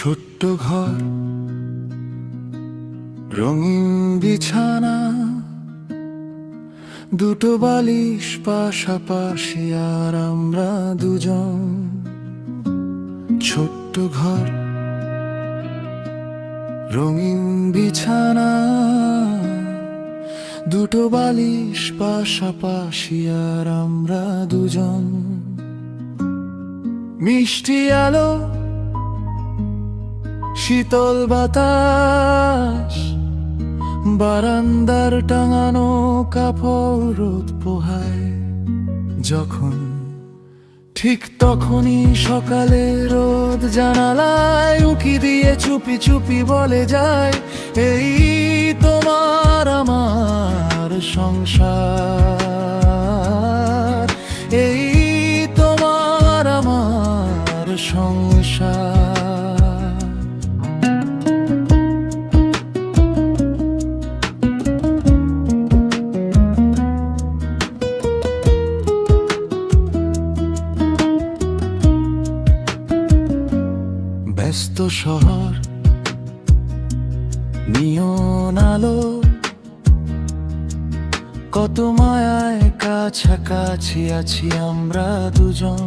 ছোট্ট ঘর, রঙিন বিছানা, দুটো বালিশ পাশাপাশি আর আমরা দুজন। ছোট্ট ঘর, রঙিন বিছানা, দুটো বালিশ পাশাপাশি আর আমরা দুজন। মিষ্টি আলো, শীতল বাতাস, বারান্দার টাঙানো কাপড় রোদ পোহায় যখন, ঠিক তখনই সকালে রোদ জানালায় উকি দিয়ে চুপি চুপি বলে যায়, এই তোমার আমার সংসার, এই তোমার আমার সংসার। ব্যস্ত শহর, নিয়ন আলো, কত মায়ায় কাছাকাছি আছি আমরা দুজন।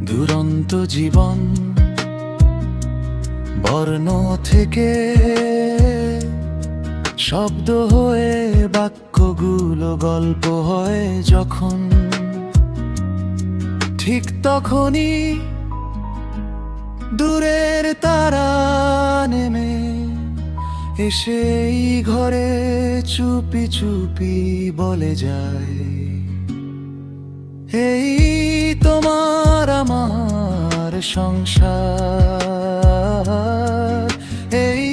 দুরন্ত জীবন, বর্ণ থেকে শব্দ হয়ে বাক্যগুলো গল্প হয় যখন, ঠিক তখনই দূরের তারা নেমে এসে এই ঘরে চুপি চুপি বলে যায়, এই তোমার আমার সংসার, এই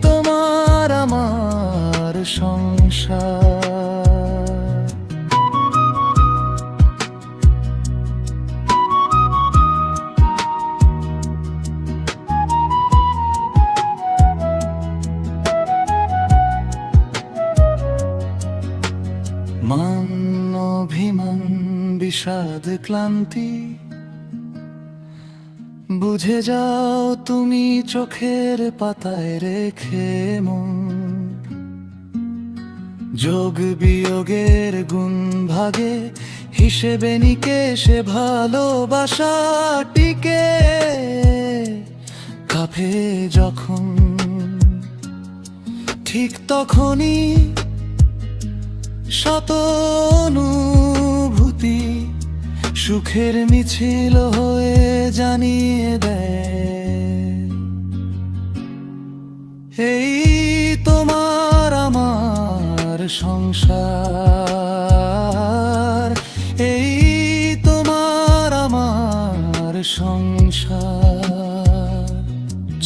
তোমার আমার সংসার। মান অভিমান বিষাদ ক্লান্তি বুঝে যাও তুমি চোখের পাতায় রেখে মন। যোগ বিয়োগের গুণ ভাগে হিসেবে নিকেশে ভালোবাসা টিকে কাঁপে যখন, ঠিক তখনই শত অনুভূতি সুখের মিছিল হয়ে জানিয়ে দেয়, এই তোমার আমার সংসার, এই তোমার আমার সংসার।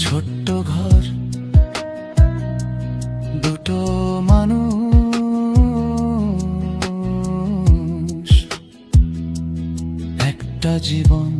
ছোট্ট ঘর, দুটো মানুষ, একটা জীবন।